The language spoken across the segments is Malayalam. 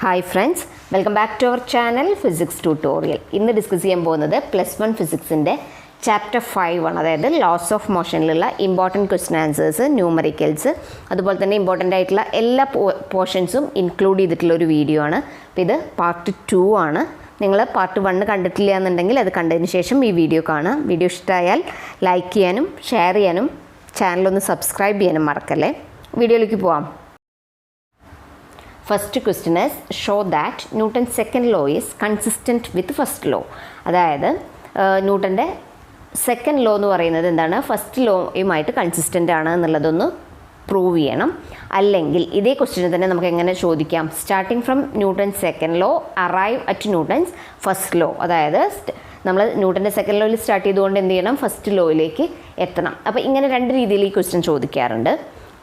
Hi friends, welcome back to our channel Physics Tutorial. ഇന്ന് ഡിസ്കസ് ചെയ്യാൻ പോകുന്നത് +1 ഫിസിക്സിൻ്റെ ചാപ്റ്റർ 5 ആണ്. അതായത് ലോസ് ഓഫ് മോഷനിലുള്ള ഇമ്പോർട്ടൻറ്റ് ക്വസ്റ്റ്യൻ ആൻസേഴ്സ്, ന്യൂമറിക്കൽസ്, അതുപോലെ തന്നെ ഇമ്പോർട്ടൻ്റ് ആയിട്ടുള്ള എല്ലാ പോർഷൻസും ഇൻക്ലൂഡ് ചെയ്തിട്ടുള്ള ഒരു വീഡിയോ ആണ്. അപ്പോൾ ഇത് പാർട്ട് 2 ആണ്. നിങ്ങൾ പാർട്ട് 1 കണ്ടിട്ടില്ല എന്നുണ്ടെങ്കിൽ അത് കണ്ടതിന് ശേഷം ഈ വീഡിയോ കാണാം. വീഡിയോ ഇഷ്ടമായാൽ ലൈക്ക് ചെയ്യാനും ഷെയർ ചെയ്യാനും ചാനലൊന്ന് സബ്സ്ക്രൈബ് ചെയ്യാനും മറക്കല്ലേ. വീഡിയോയിലേക്ക് പോവാം. First question is, show that Newton's second law is consistent with first law. അതായത് ന്യൂട്ടൻ്റെ സെക്കൻഡ് ലോ എന്ന് പറയുന്നത് എന്താണ്, ഫസ്റ്റ് ലോയുമായിട്ട് കൺസിസ്റ്റൻ്റ് ആണ് എന്നുള്ളതൊന്ന് പ്രൂവ് ചെയ്യണം. അല്ലെങ്കിൽ ഇതേ ക്വസ്റ്റ്യന് തന്നെ നമുക്ക് എങ്ങനെ ചോദിക്കാം, starting from Newton's second law arrive at Newton's first law. അതായത് നമ്മൾ ന്യൂട്ടൻ്റെ സെക്കൻഡ് ലോയിൽ സ്റ്റാർട്ട് ചെയ്തുകൊണ്ട് എന്ത് ചെയ്യണം, ഫസ്റ്റ് ലോയിലേക്ക് എത്തണം. അപ്പോൾ ഇങ്ങനെ രണ്ട് രീതിയിൽ ഈ ക്വസ്റ്റ്യൻ ചോദിക്കാറുണ്ട്.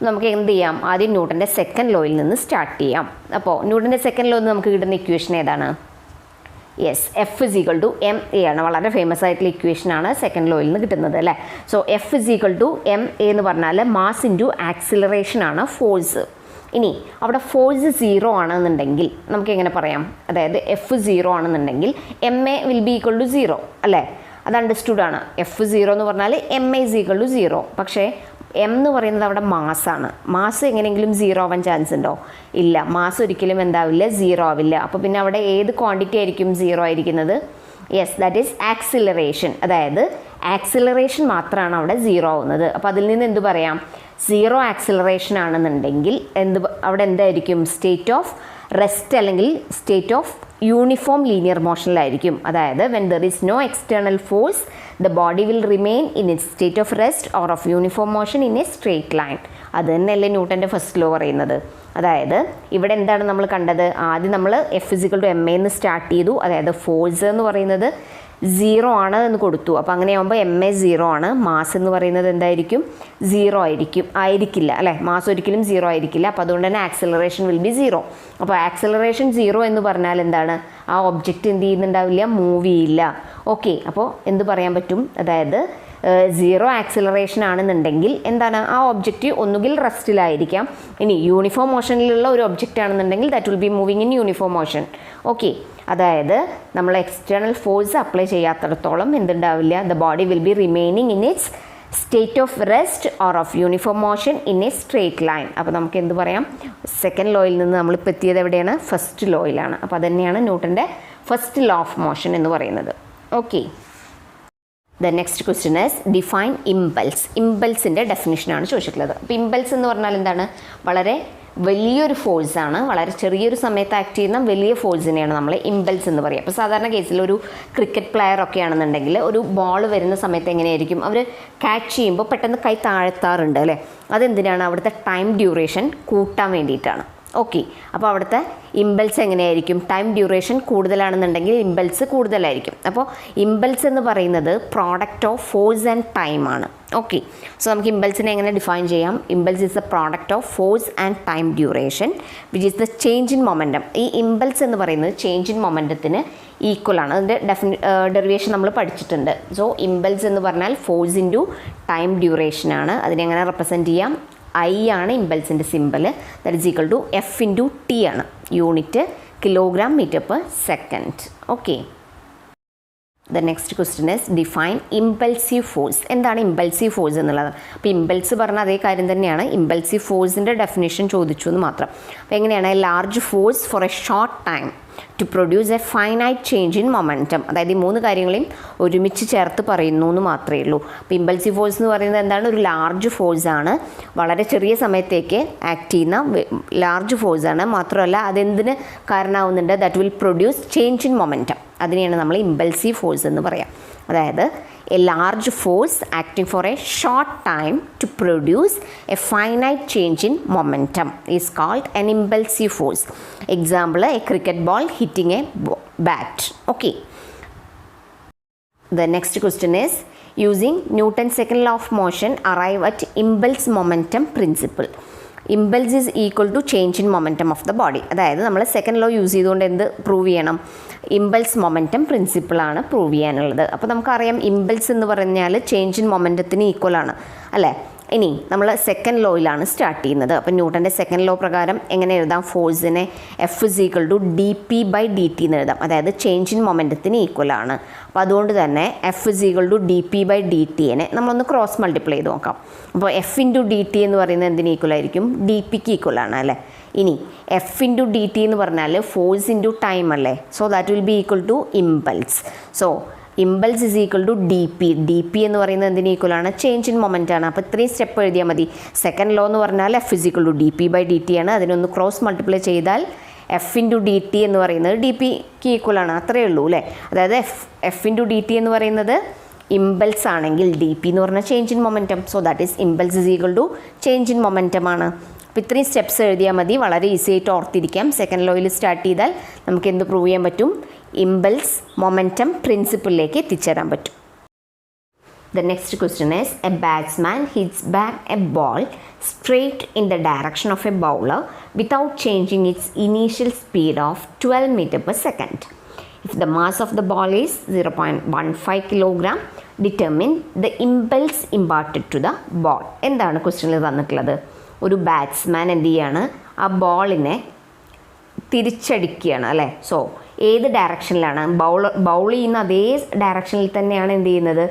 നമുക്ക് എന്ത് ചെയ്യാം, ആദ്യം ന്യൂട്ടൻ്റെ സെക്കൻഡ് ലോയിൽ നിന്ന് സ്റ്റാർട്ട് ചെയ്യാം. അപ്പോൾ ന്യൂട്ടൻ്റെ സെക്കൻഡ് ലോ എന്ന് നമുക്ക് കിട്ടുന്ന ഇക്വേഷൻ ഏതാണ്? Yes, F is equal to M A ആണ്. വളരെ ഫേമസ് ആയിട്ടുള്ള ഇക്വേഷനാണ് സെക്കൻഡ് ലോയിൽ നിന്ന് കിട്ടുന്നത് അല്ലേ. So F is equal to M A എന്ന് പറഞ്ഞാൽ മാസ് ഇൻറ്റു ആക്സിലറേഷൻ ആണ് ഫോഴ്സ്. ഇനി അവിടെ ഫോഴ്സ് 0 ആണെന്നുണ്ടെങ്കിൽ നമുക്ക് എങ്ങനെ പറയാം, അതായത് എഫ് 0 ആണെന്നുണ്ടെങ്കിൽ M A will be equal to 0 അല്ലേ. അത് അണ്ടർസ്റ്റുഡ് ആണ്. എഫ് 0 എന്ന് പറഞ്ഞാൽ M A is equal to 0. പക്ഷേ എം എന്ന് പറയുന്നത് അവിടെ മാസ്സാണ്. മാസ് എങ്ങനെയെങ്കിലും 0 ആവാൻ ചാൻസ് ഉണ്ടോ? ഇല്ല, മാസ് ഒരിക്കലും എന്താവില്ല, 0 ആവില്ല. അപ്പോൾ പിന്നെ അവിടെ ഏത് ക്വാണ്ടിറ്റി ആയിരിക്കും 0 ആയിരിക്കുന്നത്? Yes, that is acceleration. അതായത് ആക്സിലറേഷൻ മാത്രമാണ് അവിടെ 0 ആവുന്നത്. അപ്പോൾ അതിൽ നിന്ന് എന്ത് പറയാം, 0 ആക്സിലറേഷൻ ആണെന്നുണ്ടെങ്കിൽ അവിടെ എന്തായിരിക്കും, സ്റ്റേറ്റ് ഓഫ് റെസ്റ്റ് അല്ലെങ്കിൽ സ്റ്റേറ്റ് ഓഫ് യൂണിഫോം ലീനിയർ മോഷനിലായിരിക്കും. അതായത് when there is no external force the body will remain in it state of rest or of uniform motion in a straight line. അത് തന്നെയല്ലേ ന്യൂട്ടൻ്റെ ഫസ്റ്റ് ലോ പറയുന്നത്. അതായത് ഇവിടെ എന്താണ് നമ്മൾ കണ്ടത്, ആദ്യം നമ്മൾ F is equal to M A എന്ന് സ്റ്റാർട്ട് ചെയ്തു. അതായത് ഫോഴ്സ് എന്ന് പറയുന്നത് 0 ആണ് എന്ന് കൊടുത്തു. അപ്പോൾ അങ്ങനെയാകുമ്പോൾ എം എ 0 ആണ്. മാസ് എന്ന് പറയുന്നത് എന്തായിരിക്കും, 0 ആയിരിക്കില്ല അല്ലേ. മാസ് ഒരിക്കലും 0 ആയിരിക്കില്ല. അപ്പോൾ അതുകൊണ്ട് തന്നെ ആക്സിലറേഷൻ വിൽ ബി 0. അപ്പോൾ ആക്സിലറേഷൻ 0 എന്ന് പറഞ്ഞാൽ എന്താണ്, ആ ഒബ്ജക്റ്റ് എന്ത് ചെയ്യുന്നുണ്ടാവില്ല, മൂവ് ചെയ്യില്ല. ഓക്കെ, അപ്പോൾ എന്ത് പറയാൻ പറ്റും, അതായത് 0 ആക്സിലറേഷൻ ആണെന്നുണ്ടെങ്കിൽ എന്താണ്, ആ ഒബ്ജക്റ്റ് ഒന്നുകിൽ റെസ്റ്റിലായിരിക്കാം. ഇനി യൂണിഫോം മോഷനിലുള്ള ഒരു ഒബ്ജക്റ്റ് ആണെന്നുണ്ടെങ്കിൽ that will be moving in uniform motion. Okay, അതായത് നമ്മൾ എക്സ്റ്റേണൽ ഫോഴ്സ് അപ്ലൈ ചെയ്യാത്തിടത്തോളം എന്തുണ്ടാവില്ല, the body will be remaining in its state of rest or of uniform motion in a straight line. അപ്പോൾ നമുക്ക് എന്ത് പറയാം, സെക്കൻഡ് ലോയിൽ നിന്ന് നമ്മളിപ്പോൾ എത്തിയത് എവിടെയാണ്, ഫസ്റ്റ് ലോയിലാണ്. അപ്പോൾ അതുതന്നെയാണ് ന്യൂട്ടൻ്റെ ഫസ്റ്റ് ലോ ഓഫ് മോഷൻ എന്ന് പറയുന്നത്. Okay, the next question is define impulse. ഇമ്പൾസിൻ്റെ ഡെഫിനിഷനാണ് ചോദിച്ചിട്ടുള്ളത്. അപ്പോൾ ഇമ്പൾസ് എന്ന് പറഞ്ഞാൽ എന്താണ്, വളരെ വലിയൊരു ഫോഴ്സാണ്. വളരെ ചെറിയൊരു സമയത്ത് ആക്ട് ചെയ്യുന്ന വലിയ ഫോഴ്സിനെയാണ് നമ്മൾ ഇമ്പൾസ് എന്ന് പറയുക. അപ്പോൾ സാധാരണ കേസിൽ ഒരു ക്രിക്കറ്റ് പ്ലെയർ ഒക്കെ ആണെന്നുണ്ടെങ്കിൽ ഒരു ബോൾ വരുന്ന സമയത്ത് എങ്ങനെയായിരിക്കും, അവർ ക്യാച്ച് ചെയ്യുമ്പോൾ പെട്ടെന്ന് കൈ താഴ്ത്താറുണ്ട് അല്ലേ. അതെന്തിനാണ്, അവിടുത്തെ ടൈം ഡ്യൂറേഷൻ കൂട്ടാൻ വേണ്ടിയിട്ടാണ്. ഓക്കെ, അപ്പോൾ അവിടുത്തെ ഇമ്പൾസ് എങ്ങനെയായിരിക്കും, ടൈം ഡ്യൂറേഷൻ കൂടുതലാണെന്നുണ്ടെങ്കിൽ ഇമ്പൾസ് കൂടുതലായിരിക്കും. അപ്പോൾ ഇമ്പൾസ് എന്ന് പറയുന്നത് product of force and time ആണ്. ഓക്കെ, സോ നമുക്ക് ഇമ്പൾസിനെ എങ്ങനെ ഡിഫൈൻ ചെയ്യാം, impulse is the product of force and time duration which is the change in momentum. ഈ ഇമ്പൾസ് എന്ന് പറയുന്നത് ചേഞ്ച് ഇൻ മൊമെൻറ്റത്തിന് ഈക്വൽ ആണ്. അതിൻ്റെ ഡെറിവേഷൻ നമ്മൾ പഠിച്ചിട്ടുണ്ട്. സോ ഇമ്പൾസ് എന്ന് പറഞ്ഞാൽ ഫോഴ്സ് ഇൻറ്റു ടൈം ഡ്യൂറേഷൻ ആണ്. അതിനെങ്ങനെ റെപ്രസെൻറ്റ് ചെയ്യാം, ഐ ആണ് ഇമ്പൾസിൻ്റെ symbol. That is equal to F into T ആണ്. Unit kilogram metre per second. Okay, the next question is define impulsive force. എന്താണ് ഇമ്പൾസീവ് ഫോഴ്സ് എന്നുള്ളത്? അപ്പോൾ ഇമ്പൾസ് പറഞ്ഞ അതേ കാര്യം തന്നെയാണ്. ഇമ്പൾസീവ് ഫോഴ്സിൻ്റെ ഡെഫിനേഷൻ ചോദിച്ചു എന്ന് മാത്രം. അപ്പോൾ എങ്ങനെയാണ്, a large force for a short time to produce a finite change in momentum. അതായത് ഈ മൂന്ന് കാര്യങ്ങളെയും ഒരുമിച്ച് ചേർത്ത് പറയുന്നു എന്ന് മാത്രമേ ഉള്ളൂ. അപ്പോൾ ഇമ്പൾസീവ് ഫോഴ്സ് എന്ന് പറയുന്നത് എന്താണ്, ഒരു ലാർജ് ഫോഴ്സാണ്, വളരെ ചെറിയ സമയത്തേക്ക് ആക്ട് ചെയ്യുന്ന ലാർജ് ഫോഴ്സാണ്. മാത്രമല്ല അതെന്തിന് കാരണമാവുന്നുണ്ട്, that will produce change in momentum. അതിനെയാണ് നമ്മൾ ഇമ്പൾസീവ് ഫോഴ്സ് എന്ന് പറയാം. അതായത് a large force acting for a short time to produce a finite change in momentum is called an impulsive force. Example, a cricket ball hitting a bat. Okay, the next question is using Newton second law of motion arrive at impulse momentum principle. Impulse is equal to change in momentum of the body. അതായത് നമ്മൾ സെക്കൻഡ് ലോ യൂസ് ചെയ്തുകൊണ്ട് എന്ത് പ്രൂവ് ചെയ്യണം, ഇമ്പൾസ് മൊമെൻറ്റം പ്രിൻസിപ്പിളാണ് പ്രൂവ് ചെയ്യാനുള്ളത്. അപ്പോൾ നമുക്കറിയാം ഇമ്പൾസ് എന്ന് പറഞ്ഞാൽ ചേഞ്ച് ഇൻ മൊമെൻറ്റത്തിന് ഈക്വൽ ആണ് അല്ലേ. ഇനി നമ്മൾ സെക്കൻഡ് ലോയിലാണ് സ്റ്റാർട്ട് ചെയ്യുന്നത്. അപ്പം ന്യൂട്ടൻ്റെ സെക്കൻഡ് ലോ പ്രകാരം എങ്ങനെ എഴുതാം? ഫോഴ്സിനെ F=dp/dt എന്ന് എഴുതാം. അതായത് ചേഞ്ച് ഇൻ മൊമെൻറ്റത്തിന് ഈക്വൽ ആണ്. അപ്പോൾ അതുകൊണ്ട് തന്നെ F=dp/dt-നെ നമ്മളൊന്ന് ക്രോസ് മൾട്ടിപ്ലൈ ചെയ്ത് നോക്കാം. അപ്പോൾ F×dt എന്ന് പറയുന്നത് എന്തിന് ഈക്വൽ ആയിരിക്കും? dpക്ക് ഈക്വൽ ആണ് അല്ലേ. ഇനി F×dt എന്ന് പറഞ്ഞാൽ ഫോഴ്സ് ഇൻറ്റു ടൈം അല്ലേ. So that will be equal to impulse. So impulse is equal to D P എന്ന് പറയുന്നത് എന്തിന് ഈക്വൽ ആണ്? ചേഞ്ച് ഇൻ മൊമെൻ്റ് ആണ്. അപ്പോൾ ഇത്രയും സ്റ്റെപ്പ് എഴുതിയാൽ മതി. സെക്കൻഡ് ലോ എന്ന് പറഞ്ഞാൽ F=dp/dt ആണ്. അതിനൊന്ന് ക്രോസ് മൾട്ടിപ്ലൈ ചെയ്താൽ F×dt എന്ന് പറയുന്നത് dpക്ക് ഈക്വൽ ആണ്. അത്രയേ ഉള്ളൂ അല്ലേ. അതായത് F×dt എന്ന് പറയുന്നത് ഇമ്പൾസ് ആണെങ്കിൽ dp എന്ന് പറഞ്ഞാൽ change in momentum. So that is impulse is equal to change in momentum ആണ്. അപ്പോൾ ഇത്രയും സ്റ്റെപ്സ് എഴുതിയാൽ മതി. വളരെ ഈസി ആയിട്ട് ഓർത്തിരിക്കാം. സെക്കൻഡ് ലോയിൽ സ്റ്റാർട്ട് ചെയ്താൽ നമുക്ക് എന്ത് പ്രൂവ് ചെയ്യാൻ പറ്റും? ഇമ്പൾസ് മൊമെൻറ്റം പ്രിൻസിപ്പിളിലേക്ക് എത്തിച്ചേരാൻ പറ്റും. The next question is, a batsman hits back a ball straight in the direction of a bowler without changing its initial speed of 12 meter per second. If the mass of the ball is 0.15 kilogram, determine the impulse imparted to the ball. എന്താണ് ക്വസ്റ്റ്യനിൽ തന്നിട്ടുള്ളത്? ഒരു ബാറ്റ്സ്മാൻ എന്ത് ചെയ്യാണ്? ആ ബോളിനെ തിരിച്ചടിക്കുകയാണ് അല്ലേ. സോ ഏത് ഡയറക്ഷനിലാണ്? ബൗൾ ചെയ്യുന്ന അതേ ഡയറക്ഷനിൽ തന്നെയാണ് എന്ത് ചെയ്യുന്നത്?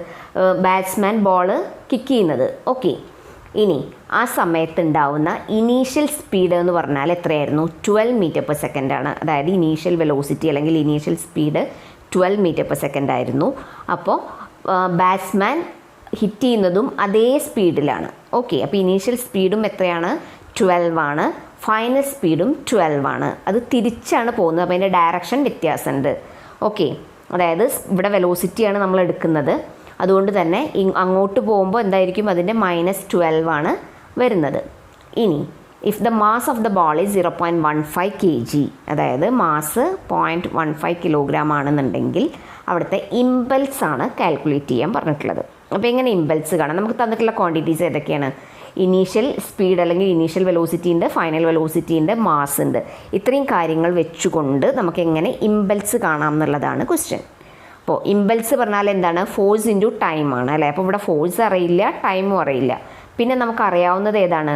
ബാറ്റ്സ്മാൻ ബോൾ കിക്ക് ചെയ്യുന്നത്. ഓക്കെ. ഇനി ആ സമയത്ത് ഉണ്ടാവുന്ന ഇനീഷ്യൽ സ്പീഡ് എന്ന് പറഞ്ഞാൽ എത്രയായിരുന്നു? 12 മീറ്റർ പെർ സെക്കൻഡ് ആണ്. അതായത് ഇനീഷ്യൽ വെലോസിറ്റി അല്ലെങ്കിൽ initial speed 12 metre per second ആയിരുന്നു. അപ്പോൾ ബാറ്റ്സ്മാൻ ഹിറ്റ് ചെയ്യുന്നതും അതേ സ്പീഡിലാണ്. ഓക്കെ. അപ്പോൾ ഇനീഷ്യൽ സ്പീഡും എത്രയാണ്? 12 ആണ്. ഫൈനൽ സ്പീഡും 12 ആണ്. അത് തിരിച്ചാണ് പോകുന്നത്. അപ്പോൾ അതിൻ്റെ ഡയറക്ഷൻ വ്യത്യാസമുണ്ട്. ഓക്കെ. അതായത് ഇവിടെ വെലോസിറ്റിയാണ് നമ്മൾ എടുക്കുന്നത്. അതുകൊണ്ട് തന്നെ അങ്ങോട്ട് പോകുമ്പോൾ എന്തായിരിക്കും? അതിൻ്റെ -12 ആണ് വരുന്നത്. ഇനി if the mass of the ball is 0.15 kg, അതായത് മാസ് 0.15 കിലോഗ്രാം ആണെന്നുണ്ടെങ്കിൽ അവിടുത്തെ ഇമ്പൾസ് ആണ് കാൽക്കുലേറ്റ് ചെയ്യാൻ പറഞ്ഞിട്ടുള്ളത്. അപ്പോൾ എങ്ങനെ ഇമ്പൾസ് കാണാം? നമുക്ക് തന്നിട്ടുള്ള ക്വാണ്ടിറ്റീസ് ഏതൊക്കെയാണ്? ഇനീഷ്യൽ സ്പീഡ് അല്ലെങ്കിൽ ഇനീഷ്യൽ വെലോസിറ്റി ഉണ്ട്, ഫൈനൽ വെലോസിറ്റി ഉണ്ട്, മാസ് ഉണ്ട്. ഇത്രയും കാര്യങ്ങൾ വെച്ചുകൊണ്ട് നമുക്ക് എങ്ങനെ ഇമ്പൾസ് കാണാം എന്നുള്ളതാണ് ക്വസ്റ്റ്യൻ. അപ്പോൾ ഇമ്പൾസ് പറഞ്ഞാൽ എന്താണ്? ഫോഴ്സ് ഇൻറ്റു ടൈം ആണ് അല്ലേ. അപ്പോൾ ഇവിടെ ഫോഴ്സ് അറിയില്ല, ടൈമും അറിയില്ല. പിന്നെ നമുക്കറിയാവുന്നത് ഏതാണ്?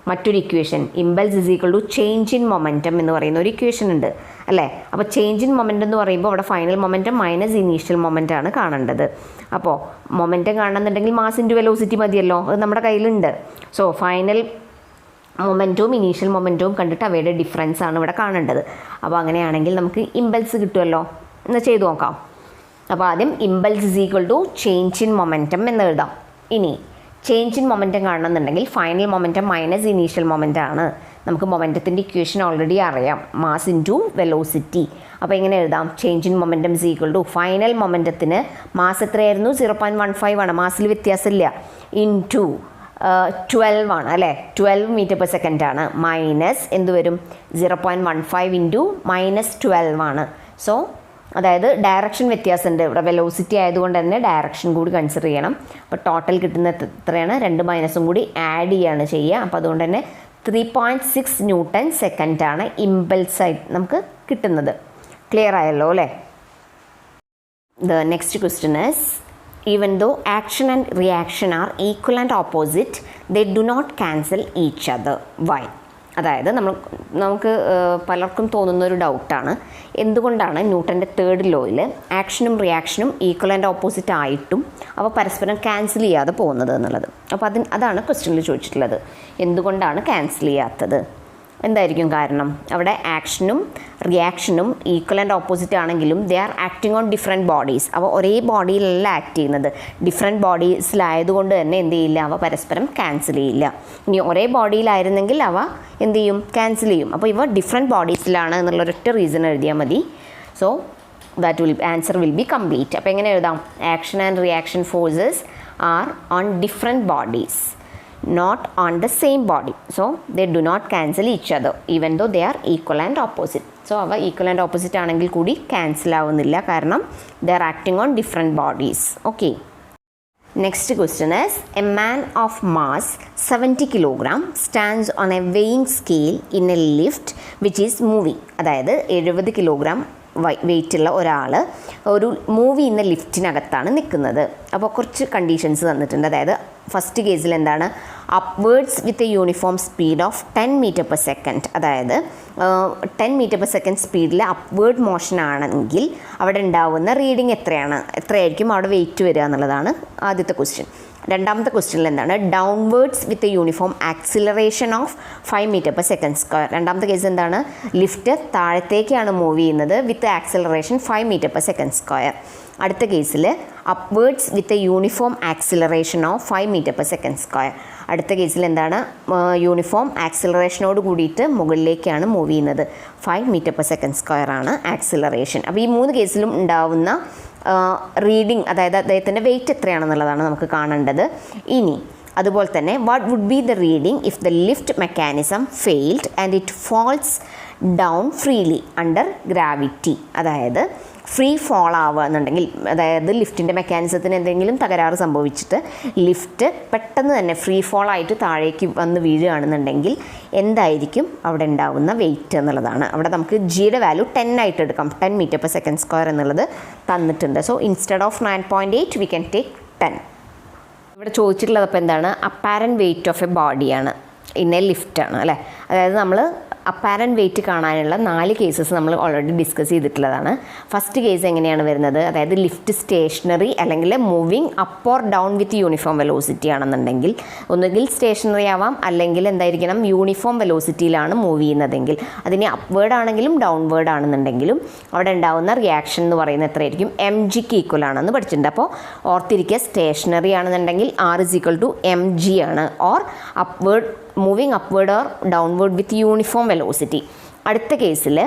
മറ്റൊരു equation, impulse is equal to change in momentum എന്ന് പറയുന്ന ഒരു ഇക്വേഷൻ ഉണ്ട് അല്ലേ. അപ്പോൾ ചേഞ്ച് ഇൻ മൊമെൻറ്റം എന്ന് പറയുമ്പോൾ അവിടെ final momentum minus initial moment ആണ് കാണേണ്ടത്. അപ്പോൾ മൊമെൻറ്റം കാണണമെന്നുണ്ടെങ്കിൽ മാസ് ഇൻറ്റു വെലോസിറ്റി മതിയല്ലോ. അത് നമ്മുടെ കയ്യിലുണ്ട്. സോ ഫൈനൽ മൊമെൻറ്റവും ഇനീഷ്യൽ മൊമെൻറ്റവും കണ്ടിട്ട് അവയുടെ ഡിഫറൻസ് ആണ് ഇവിടെ കാണേണ്ടത്. അപ്പോൾ അങ്ങനെയാണെങ്കിൽ നമുക്ക് ഇമ്പൾസ് കിട്ടുമല്ലോ. എന്ന് ചെയ്ത് നോക്കാം. അപ്പോൾ ആദ്യം impulse is equal to change in momentum എന്ന് എഴുതാം. ഇനി ചേഞ്ച് ഇൻ മൊമെൻറ്റം കാണണമെന്നുണ്ടെങ്കിൽ final momentum minus initial moment ആണ്. നമുക്ക് മൊമെൻറ്റത്തിൻ്റെ ഇക്വേഷൻ ഓൾറെഡി അറിയാം, മാസ് ഇൻറ്റു വെലോസിറ്റി. അപ്പോൾ എങ്ങനെ എഴുതാം? Change in momentum is equal to final മൊമെൻറ്റത്തിന് മാസ് എത്രയായിരുന്നു? 0.15 ആണ്. മാസിൽ വ്യത്യാസമില്ല. ഇൻറ്റു 12 ആണ് അല്ലേ. 12 മീറ്റർ പെർ സെക്കൻഡ് ആണ്. മൈനസ് എന്ത് വരും? 0.15 ഇൻറ്റു -12 ആണ്. സോ അതായത് ഡയറക്ഷൻ വ്യത്യാസമുണ്ട്. ഇവിടെ വെലോസിറ്റി ആയതുകൊണ്ട് തന്നെ ഡയറക്ഷൻ കൂടി കൺസിഡർ ചെയ്യണം. അപ്പോൾ ടോട്ടൽ കിട്ടുന്ന എത്രയാണ്? 2 മൈനസും കൂടി ആഡ് ചെയ്യാണ് ചെയ്യുക. അപ്പോൾ അതുകൊണ്ട് തന്നെ 3.6 ന്യൂട്ടൺ സെക്കൻഡ് ആണ് ഇമ്പൾസായിട്ട് നമുക്ക് കിട്ടുന്നത്. ക്ലിയർ ആയല്ലോ അല്ലേ. The next question is, even though action and reaction are equal and opposite, they do not cancel each other. Why? അതായത് നമുക്ക് പലർക്കും തോന്നുന്നൊരു ഡൗട്ടാണ്, എന്തുകൊണ്ടാണ് ന്യൂട്ടൻ്റെ തേർഡ് ലോയിൽ ആക്ഷനും റിയാക്ഷനും ഈക്വൽ ആൻഡ് ഓപ്പോസിറ്റ് ആയിട്ടും അവ പരസ്പരം ക്യാൻസൽ ചെയ്യാതെ പോകുന്നത് എന്നുള്ളത്. അപ്പോൾ അതാണ് ക്വസ്റ്റ്യനിൽ ചോദിച്ചിട്ടുള്ളത്. എന്തുകൊണ്ടാണ് ക്യാൻസൽ ചെയ്യാത്തത്? എന്തായിരിക്കും കാരണം? അവിടെ ആക്ഷനും റിയാക്ഷനും ഈക്വൽ ആൻഡ് ഓപ്പോസിറ്റ് ആണെങ്കിലും they are acting on different bodies. അവ ഒരേ ബോഡിയിലല്ല ആക്ട് ചെയ്യുന്നത്. ഡിഫറെൻറ്റ് ബോഡീസിലായതുകൊണ്ട് തന്നെ എന്ത് ചെയ്യില്ല? അവ പരസ്പരം ക്യാൻസൽ ചെയ്യില്ല. ഇനി ഒരേ ബോഡിയിലായിരുന്നെങ്കിൽ അവ എന്ത് ചെയ്യും? ക്യാൻസൽ ചെയ്യും. അപ്പോൾ ഇവ ഡിഫറെൻറ്റ് ബോഡീസിലാണ് എന്നുള്ളൊരൊറ്റ റീസൺ എഴുതിയാൽ മതി. So that answer will be complete. അപ്പോൾ എങ്ങനെ എഴുതാം? Action and reaction forces are on different bodies, not on the same body, so they do not cancel each other even though they are equal and opposite. So അവ equal and opposite ആണെങ്കിൽ കൂടി ക്യാൻസൽ ആവുന്നില്ല, കാരണം they are acting on different bodies. Okay. Next question is, a man of mass 70 kg stands on a weighing scale in a lift which is moving. അതായത് 70 കിലോഗ്രാം വെയിറ്റുള്ള ഒരാൾ ഒരു മൂവ് ചെയ്യുന്ന ലിഫ്റ്റിനകത്താണ് നിൽക്കുന്നത്. അപ്പോൾ കുറച്ച് കണ്ടീഷൻസ് തന്നിട്ടുണ്ട്. അതായത് ഫസ്റ്റ് കേസിൽ എന്താണ്, upwards with a uniform speed of 10 metre per second. അതായത് 10 മീറ്റർ പെർ സെക്കൻഡ് സ്പീഡിൽ അപ്വേർഡ് മോഷൻ ആണെങ്കിൽ അവിടെ ഉണ്ടാവുന്ന റീഡിങ് എത്രയായിരിക്കും അവിടെ വെയിറ്റ് വരിക എന്നുള്ളതാണ് ആദ്യത്തെ ക്വസ്റ്റ്യൻ. രണ്ടാമത്തെ ക്വസ്റ്റ്യനിൽ എന്താണ്, downwards with a uniform acceleration of 5 metre per second square. രണ്ടാമത്തെ കേസ് എന്താണ്, ലിഫ്റ്റ് താഴത്തേക്കാണ് മൂവ് ചെയ്യുന്നത് with acceleration 5 metre per second square. അടുത്ത കേസിൽ upwards with a uniform acceleration of 5 metre per second square. അടുത്ത കേസിൽ എന്താണ്, യൂണിഫോം ആക്സിലറേഷനോട് കൂടിയിട്ട് മുകളിലേക്കാണ് മൂവ് ചെയ്യുന്നത്. 5 മീറ്റർ പെർ സെക്കൻഡ് സ്ക്വയർ ആണ് ആക്സിലറേഷൻ. അപ്പോൾ ഈ 3 കേസിലും ഉണ്ടാവുന്ന റീഡിങ്, അതായത് അദ്ദേഹത്തിൻ്റെ വെയിറ്റ് എത്രയാണെന്നുള്ളതാണ് നമുക്ക് കാണേണ്ടത്. ഇനി അതുപോലെ തന്നെ what would be the reading if the lift mechanism failed and it falls down freely under gravity. അതായത് ഫ്രീ ഫോൾ ആവുകയെന്നുണ്ടെങ്കിൽ, അതായത് ലിഫ്റ്റിൻ്റെ മെക്കാനിസത്തിന് എന്തെങ്കിലും തകരാറ് സംഭവിച്ചിട്ട് ലിഫ്റ്റ് പെട്ടെന്ന് തന്നെ ഫ്രീ ഫോൾ ആയിട്ട് താഴേക്ക് വന്ന് വീഴുകയാണെന്നുണ്ടെങ്കിൽ എന്തായിരിക്കും അവിടെ ഉണ്ടാവുന്ന വെയിറ്റ് എന്നുള്ളതാണ്. അവിടെ നമുക്ക് ജിയുടെ വാല്യൂ 10 ആയിട്ട് എടുക്കാം. 10 മീറ്റർ പെർ സെക്കൻഡ് സ്ക്വയർ എന്നുള്ളത് തന്നിട്ടുണ്ട്. So instead of 9.8 we can take 10. ഇവിടെ ചോദിച്ചിട്ടുള്ളത് അപ്പോൾ എന്താണ്, അപ്പാരൻറ്റ് വെയിറ്റ് ഓഫ് എ ബോഡിയാണ്, ഇൻ എ ലിഫ്റ്റാണ് അല്ലേ. അതായത് നമ്മൾ അപ്പാരൻറ്റ് വെയിറ്റ് കാണാനുള്ള 4 കേസസ് നമ്മൾ ഓൾറെഡി ഡിസ്കസ് ചെയ്തിട്ടുള്ളതാണ്. ഫസ്റ്റ് കേസ് എങ്ങനെയാണ് വരുന്നത്, അതായത് ലിഫ്റ്റ് സ്റ്റേഷനറി അല്ലെങ്കിൽ moving up or down with uniform velocity ആണെന്നുണ്ടെങ്കിൽ, ഒന്നുകിൽ സ്റ്റേഷനറി ആവാം അല്ലെങ്കിൽ എന്തായിരിക്കണം യൂണിഫോം വെലോസിറ്റിയിലാണ് മൂവ് ചെയ്യുന്നതെങ്കിൽ, അതിന് അപ്വേർഡ് ആണെങ്കിലും ഡൗൺവേർഡ് ആണെന്നുണ്ടെങ്കിലും അവിടെ ഉണ്ടാകുന്ന റിയാക്ഷൻ എന്ന് പറയുന്നത് എത്രയായിരിക്കും, mgക്ക് ഈക്വൽ ആണെന്ന് പഠിച്ചിട്ടുണ്ട്. അപ്പോൾ ഓർത്തിരിക്കുക, സ്റ്റേഷനറി ആണെന്നുണ്ടെങ്കിൽ r=mg ആണ്, or upward moving upward or downward with uniform velocity. അടുത്ത കേസിൽ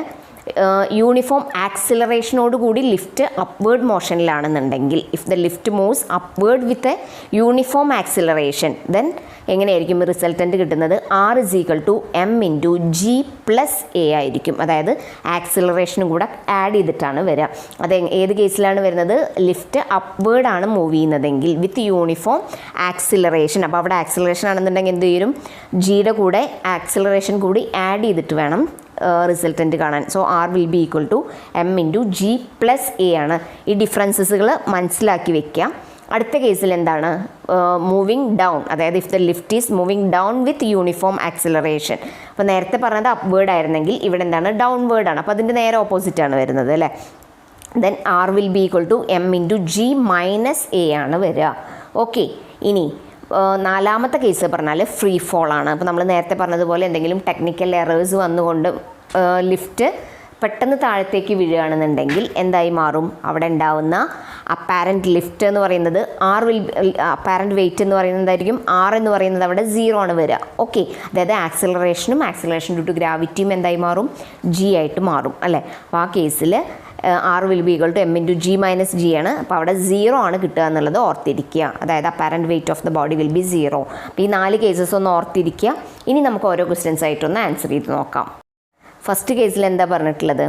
യൂണിഫോം ആക്സിലറേഷനോട് കൂടി ലിഫ്റ്റ് അപ്വേർഡ് മോഷനിലാണെന്നുണ്ടെങ്കിൽ, if the lift moves upward with a uniform acceleration, then എങ്ങനെയായിരിക്കും റിസൾട്ടൻറ്റ് കിട്ടുന്നത്, r=m×g+a ആയിരിക്കും. അതായത് ആക്സിലറേഷനും കൂടെ ആഡ് ചെയ്തിട്ടാണ് വരിക. അത് ഏത് കേസിലാണ് വരുന്നത്, ലിഫ്റ്റ് അപ്വേർഡ് ആണ് മൂവ് ചെയ്യുന്നതെങ്കിൽ വിത്ത് യൂണിഫോം ആക്സിലറേഷൻ. അപ്പോൾ അവിടെ ആക്സിലറേഷൻ ആണെന്നുണ്ടെങ്കിൽ എന്ത് ചെയ്യും, ജിയുടെ കൂടെ ആക്സിലറേഷൻ കൂടി ആഡ് ചെയ്തിട്ട് വേണം റിസൾട്ടൻറ്റ് കാണാൻ. സോ r=m×g+a ആണ്. ഈ ഡിഫറൻസസുകൾ മനസ്സിലാക്കി വെക്കാം. അടുത്ത കേസിൽ എന്താണ്, മൂവിങ് ഡൗൺ, അതായത് if the lift is moving down with uniform acceleration. അപ്പോൾ നേരത്തെ പറഞ്ഞത് അപ്വേർഡ് ആയിരുന്നെങ്കിൽ ഇവിടെ എന്താണ്, ഡൗൺവേർഡ് ആണ്. അപ്പോൾ അതിൻ്റെ നേരെ ഓപ്പോസിറ്റാണ് വരുന്നത് അല്ലേ. ദെൻ r=m×g-a ആണ് വരിക. ഓക്കെ, ഇനി നാലാമത്തെ കേസ് പറഞ്ഞാൽ ഫ്രീ ഫോൾ ആണ്. അപ്പോൾ നമ്മൾ നേരത്തെ പറഞ്ഞതുപോലെ എന്തെങ്കിലും ടെക്നിക്കൽ എറേഴ്സ് വന്നുകൊണ്ട് ലിഫ്റ്റ് പെട്ടെന്ന് താഴത്തേക്ക് വീഴുകയാണെന്നുണ്ടെങ്കിൽ എന്തായി മാറും, അവിടെ ഉണ്ടാവുന്ന അപ്പാരൻറ്റ് ലിഫ്റ്റ് എന്ന് പറയുന്നത് അപ്പാരൻറ്റ് വെയിറ്റ് എന്ന് പറയുന്നത് എന്തായിരിക്കും, r എന്ന് പറയുന്നത് അവിടെ 0 ആണ് വരിക. ഓക്കെ, അതായത് ആക്സിലറേഷൻ ഡ്യൂ ടു ഗ്രാവിറ്റിയും എന്തായി മാറും, g ആയിട്ട് മാറും അല്ലേ. അപ്പോൾ ആ കേസിൽ r=m×g-g ആണ്. അപ്പോൾ അവിടെ 0 ആണ് കിട്ടുക എന്നുള്ളത് ഓർത്തിരിക്കുക. അതായത് apparent weight of the body will be 0. അപ്പോൾ ഈ 4 കേസസ് ഒന്ന് ഓർത്തിരിക്കുക. ഇനി നമുക്ക് ഓരോ ക്വസ്റ്റ്യൻസ് ആയിട്ടൊന്ന് ആൻസർ ചെയ്ത് നോക്കാം. ഫസ്റ്റ് കേസിൽ എന്താ പറഞ്ഞിട്ടുള്ളത്,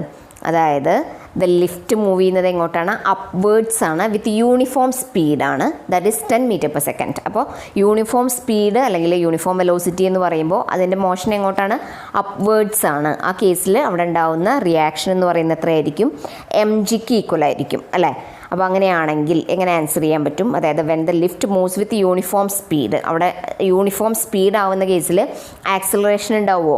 അതായത് ദ ലിഫ്റ്റ് മൂവ് ചെയ്യുന്നത് എങ്ങോട്ടാണ്, അപ്വേർഡ്സ് ആണ് വിത്ത് യൂണിഫോം സ്പീഡാണ്, that is 10 metre per second. അപ്പോൾ യൂണിഫോം സ്പീഡ് അല്ലെങ്കിൽ യൂണിഫോം വെലോസിറ്റി എന്ന് പറയുമ്പോൾ അതിൻ്റെ മോഷൻ എങ്ങോട്ടാണ്, അപ്വേർഡ്സ് ആണ്. ആ കേസിൽ അവിടെ ഉണ്ടാവുന്ന റിയാക്ഷൻ എന്ന് പറയുന്നത് എത്രയായിരിക്കും, mgക്ക് ഈക്വൽ ആയിരിക്കും അല്ലേ. അപ്പോൾ അങ്ങനെയാണെങ്കിൽ എങ്ങനെ ആൻസർ ചെയ്യാൻ പറ്റും, അതായത് when the lift moves with uniform speed, അവിടെ യൂണിഫോം സ്പീഡ് ആവുന്ന കേസിൽ ആക്സിലറേഷൻ ഉണ്ടാവുമോ,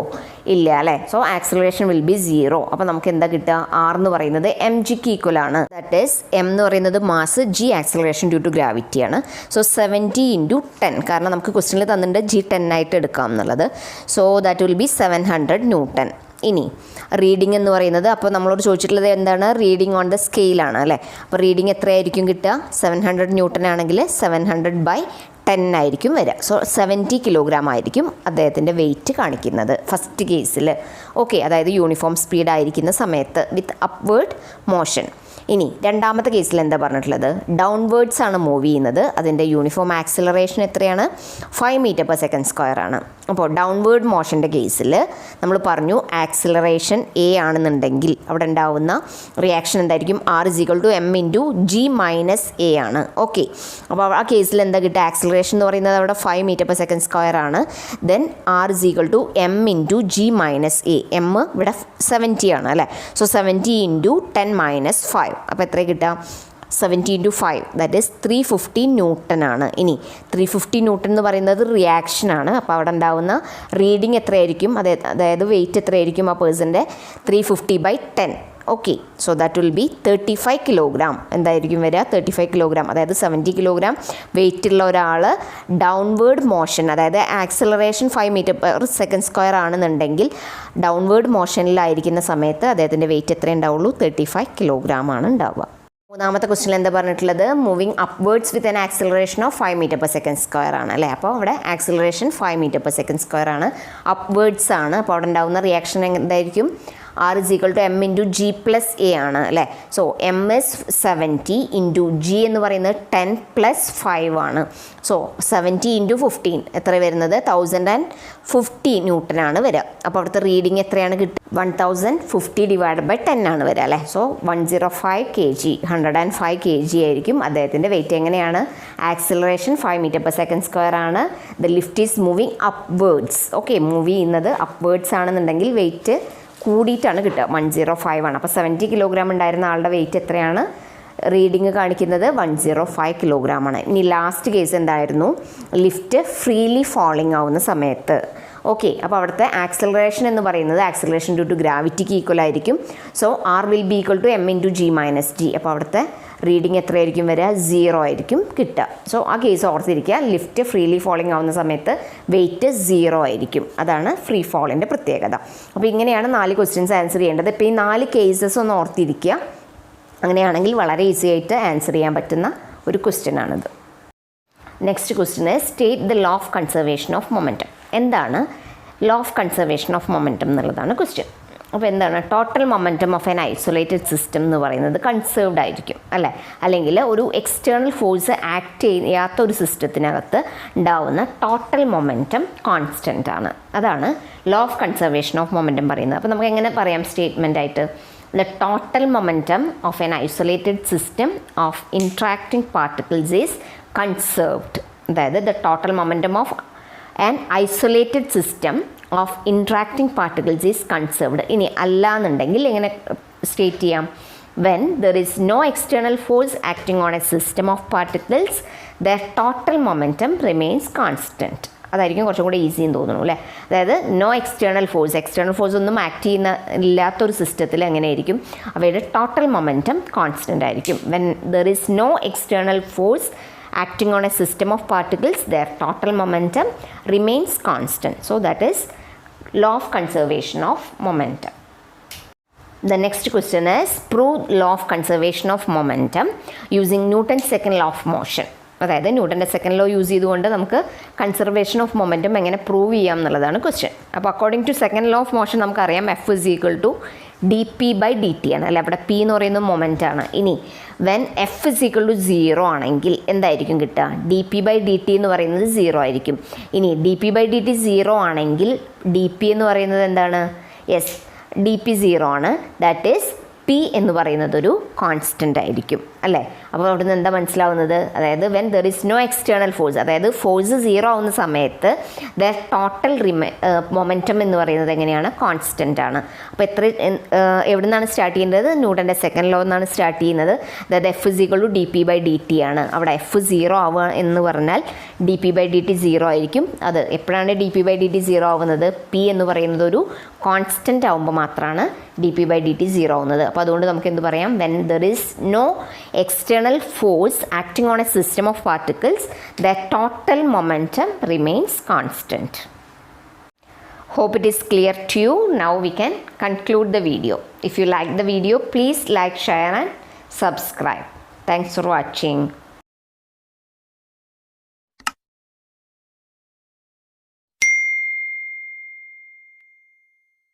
ഇല്ല അല്ലേ. So acceleration will be 0. അപ്പോൾ നമുക്ക് എന്താ കിട്ടുക, r എന്ന് പറയുന്നത് mgക്ക് ഈക്വൽ ആണ്. ദാറ്റ് ഈസ് m എന്ന് പറയുന്നത് mass, g acceleration due to gravity ആണ്. സോ 70 × 10, കാരണം നമുക്ക് ക്വസ്റ്റ്യനിൽ തന്നിട്ടുണ്ട് g 10 ആയിട്ട് എടുക്കാം എന്നുള്ളത്. So that will B 700 newton. ഇനി റീഡിംഗ് എന്ന് പറയുന്നത്, അപ്പോൾ നമ്മളോട് ചോദിച്ചിട്ടുള്ളത് എന്താണ്, റീഡിംഗ് ഓൺ ദ സ്കെയിലാണ് അല്ലേ. അപ്പോൾ റീഡിംഗ് എത്രയായിരിക്കും കിട്ടുക, 700 ന്യൂട്ടൺ ആണെങ്കിൽ 700/10 ആയിരിക്കും വരിക. സോ 70 കിലോഗ്രാം ആയിരിക്കും അദ്ദേഹത്തിൻ്റെ വെയിറ്റ് കാണിക്കുന്നത് ഫസ്റ്റ് കേസിൽ. ഓക്കെ, അതായത് യൂണിഫോം സ്പീഡ് ആയിരിക്കുന്ന സമയത്ത് വിത്ത് അപ്വേർഡ് മോഷൻ. ഇനി രണ്ടാമത്തെ കേസിൽ എന്താ പറഞ്ഞിട്ടുള്ളത്, ഡൗൺവേർഡ്സ് ആണ് മൂവ് ചെയ്യുന്നത്. അതിൻ്റെ യൂണിഫോം ആക്സിലറേഷൻ എത്രയാണ്? 5 m/s² ആണ്. അപ്പോൾ ഡൗൺവേർഡ് മോഷൻ്റെ കേസിൽ നമ്മൾ പറഞ്ഞു ആക്സിലറേഷൻ എ ആണെന്നുണ്ടെങ്കിൽ അവിടെ ഉണ്ടാവുന്ന റിയാക്ഷൻ എന്തായിരിക്കും? R = m × g - a ആണ്. ഓക്കെ, അപ്പോൾ ആ കേസിൽ എന്താ കിട്ടുക? ആക്സിലറേഷൻ എന്ന് പറയുന്നത് അവിടെ 5 m/s² ആണ്. Then R = m × g - a. m ഇവിടെ 70 ആണ് അല്ലേ. സോ 70 × 10 - 5. അപ്പോൾ എത്ര കിട്ടുക? 70 × 5 ദാറ്റ് ഈസ് 350 ന്യൂട്ടൺ ആണ്. ഇനി 350 ന്യൂട്ടൺ എന്ന് പറയുന്നത് റിയാക്ഷനാണ്. അപ്പോൾ അവിടെ ഉണ്ടാവുന്ന റീഡിങ് എത്രയായിരിക്കും? അതായത് വെയിറ്റ് എത്രയായിരിക്കും ആ പേഴ്സൻ്റെ? 350/10. Okay, so that will B 35 kilogram. എന്തായിരിക്കും വരിക? 35 കിലോഗ്രാം. അതായത് 70 കിലോഗ്രാം വെയിറ്റ് ഉള്ള ഒരാൾ ഡൗൺവേർഡ് മോഷൻ, അതായത് ആക്സിലറേഷൻ 5 m/s² ആണെന്നുണ്ടെങ്കിൽ ഡൗൺവേർഡ് മോഷനിലായിരിക്കുന്ന സമയത്ത് അദ്ദേഹത്തിൻ്റെ വെയിറ്റ് എത്ര ഉണ്ടാവുള്ളൂ? 35 കിലോഗ്രാം ആണ് ഉണ്ടാവുക. മൂന്നാമത്തെ ക്വസ്റ്റ്യൻ എന്താ പറഞ്ഞിട്ടുള്ളത്? Moving upwards with an acceleration of 5 m/s² ആണ് അല്ലേ. അപ്പോൾ അവിടെ ആക്സിലറേഷൻ 5 m/s² ആണ്, അപ്വേർഡ്സ് ആണ്. അപ്പോൾ അവിടെ ഉണ്ടാകുന്ന റിയാക്ഷൻ എന്തായിരിക്കും? R = m × g + a ആണ് അല്ലേ. സോ m is 70 × g എന്ന് പറയുന്നത് 10 + 5 ആണ്. സോ 70 × 15 എത്ര വരുന്നത്? 1050 ന്യൂട്ടൺ ആണ് വരിക. അപ്പോൾ അവിടുത്തെ റീഡിങ് എത്രയാണ് കിട്ടുക? 1050/10 ആണ് വരിക അല്ലേ. സോ 105 kg, 105 kg ആയിരിക്കും അദ്ദേഹത്തിൻ്റെ വെയിറ്റ്. എങ്ങനെയാണ്? ആക്സിലറേഷൻ 5 m/s² ആണ്. The lift is moving upwards. Okay, move ചെയ്യുന്നത് അപ്വേർഡ്സ് ആണെന്നുണ്ടെങ്കിൽ വെയിറ്റ് കൂടിയിട്ടാണ് കിട്ടുക. 105 ആണ്. അപ്പോൾ 70 കിലോഗ്രാം ഉണ്ടായിരുന്ന ആളുടെ വെയിറ്റ് എത്രയാണ്? റീഡിങ് കാണിക്കുന്നത് 105 കിലോഗ്രാം ആണ്. ഇനി ലാസ്റ്റ് കേസ് എന്തായിരുന്നു? ലിഫ്റ്റ് ഫ്രീലി ഫാളിംഗ് ആവുന്ന സമയത്ത്. ഓക്കെ, അപ്പോൾ അവിടുത്തെ ആക്സിലറേഷൻ എന്ന് പറയുന്നത് ആക്സിലറേഷൻ ഡ്യൂ ടു ഗ്രാവിറ്റിക്ക് ഈക്വൽ ആയിരിക്കും. So R will be equal to m × g - g. അപ്പോൾ അവിടുത്തെ റീഡിങ് എത്രയായിരിക്കും വരിക? 0 ആയിരിക്കും കിട്ടുക. സോ ആ കേസ് ഓർത്തിരിക്കുക. ലിഫ്റ്റ് ഫ്രീലി ഫാളിംഗ് ആവുന്ന സമയത്ത് വെയിറ്റ് 0 ആയിരിക്കും. അതാണ് ഫ്രീ ഫാളിൻ്റെ പ്രത്യേകത. അപ്പോൾ ഇങ്ങനെയാണ് 4 ക്വസ്റ്റ്യൻസ് ആൻസർ ചെയ്യേണ്ടത്. ഇപ്പോൾ ഈ 4 കേസസ് ഒന്ന് ഓർത്തിരിക്കുക. അങ്ങനെയാണെങ്കിൽ വളരെ ഈസി ആയിട്ട് ആൻസർ ചെയ്യാൻ പറ്റുന്ന ഒരു ക്വസ്റ്റ്യൻ ആണിത്. Next question state the law of conservation of momentum. എന്താണ് law of conservation of momentum എന്നുള്ളതാണ് ക്വസ്റ്റ്യൻ. അപ്പോൾ എന്താണ്? Total momentum of an isolated system എന്ന് പറയുന്നത് കൺസേർവ്ഡ് ആയിരിക്കും അല്ലേ. അല്ലെങ്കിൽ ഒരു എക്സ്റ്റേണൽ ഫോഴ്സ് ആക്ട് ചെയ്യാത്ത ഒരു സിസ്റ്റത്തിനകത്ത് ഉണ്ടാവുന്ന ടോട്ടൽ മൊമെൻറ്റം കോൺസ്റ്റൻ്റ് ആണ്. അതാണ് law of conservation of momentum പറയുന്നത്. അപ്പോൾ നമുക്ക് എങ്ങനെ പറയാം സ്റ്റേറ്റ്മെൻ്റ് ആയിട്ട്? The total momentum of an isolated system of interacting particles is conserved. അതായത് the total momentum of an isolated system of interacting particles is conserved. ഇനി അല്ല എന്നുണ്ടെങ്കിൽ എങ്ങനെ സ്റ്റേറ്റ് ചെയ്യാം? When there is no external force acting on a system of particles, their total momentum remains constant. അതായിരിക്കും കുറച്ചും കൂടെ ഈസി എന്ന് തോന്നുന്നു അല്ലേ. അതായത് നോ എക്സ്റ്റേണൽ ഫോഴ്സ് ഒന്നും ആക്ട് ചെയ്യുന്ന ഇല്ലാത്തൊരു സിസ്റ്റത്തിൽ എങ്ങനെയായിരിക്കും? അവയുടെ ടോട്ടൽ മൊമെൻറ്റം കോൺസ്റ്റൻ്റ് ആയിരിക്കും. When there is no external force acting on a system of particles, their total momentum remains constant. So that is law of conservation of momentum. The next question is prove law of conservation of momentum using Newton's second law of motion. അതായത് ന്യൂട്ടൻ്റെ സെക്കൻഡ് ലോ യൂസ് ചെയ്തുകൊണ്ട് നമുക്ക് കൺസർവേഷൻ ഓഫ് മൊമെൻറ്റം എങ്ങനെ പ്രൂവ് ചെയ്യാം എന്നുള്ളതാണ് ക്വസ്റ്റ്യൻ. അപ്പോൾ according to second law of motion നമുക്കറിയാം F = dp/dt ആണ് അല്ലെ. അവിടെ P എന്ന് പറയുന്നത് മൊമെൻ്റ് ആണ്. ഇനി വെൻ F = 0 ആണെങ്കിൽ എന്തായിരിക്കും കിട്ടുക? dp/dt എന്ന് പറയുന്നത് 0 ആയിരിക്കും. ഇനി dp/dt 0 ആണെങ്കിൽ dp എന്ന് പറയുന്നത് എന്താണ്? യെസ്, dp 0 ആണ്. ദാറ്റ് ഈസ് P എന്ന് പറയുന്നത് ഒരു കോൺസ്റ്റൻ്റ് ആയിരിക്കും അല്ലേ. അപ്പോൾ അവിടെ നിന്ന് എന്താ മനസ്സിലാവുന്നത്? അതായത് when there is no external force, അതായത് ഫോഴ്സ് 0 ആവുന്ന സമയത്ത് ദ ടോട്ടൽ മൊമെൻറ്റം എന്ന് പറയുന്നത് എങ്ങനെയാണ്? കോൺസ്റ്റൻ്റ് ആണ്. അപ്പോൾ എവിടെ നിന്നാണ് സ്റ്റാർട്ട് ചെയ്യേണ്ടത്? ന്യൂട്ടൻ്റെ സെക്കൻഡ് ലോ എന്നാണ് സ്റ്റാർട്ട് ചെയ്യുന്നത്. അതായത് F = dp/dt ആണ്. അവിടെ F 0 ആവുക എന്ന് പറഞ്ഞാൽ dp/dt 0 ആയിരിക്കും. അത് എപ്പോഴാണ് dp/dt 0 ആവുന്നത്? P എന്ന് പറയുന്നത് ഒരു കോൺസ്റ്റൻ്റ് ആവുമ്പോൾ മാത്രമാണ് dp/dt 0 ആവുന്നത്. അപ്പോൾ അതുകൊണ്ട് നമുക്ക് എന്ത് പറയാം? When there is no external force acting on a system of particles, the total momentum remains constant. Hope it is clear to you. Now we can conclude the video. If you like the video, please like, share and subscribe. Thanks for watching.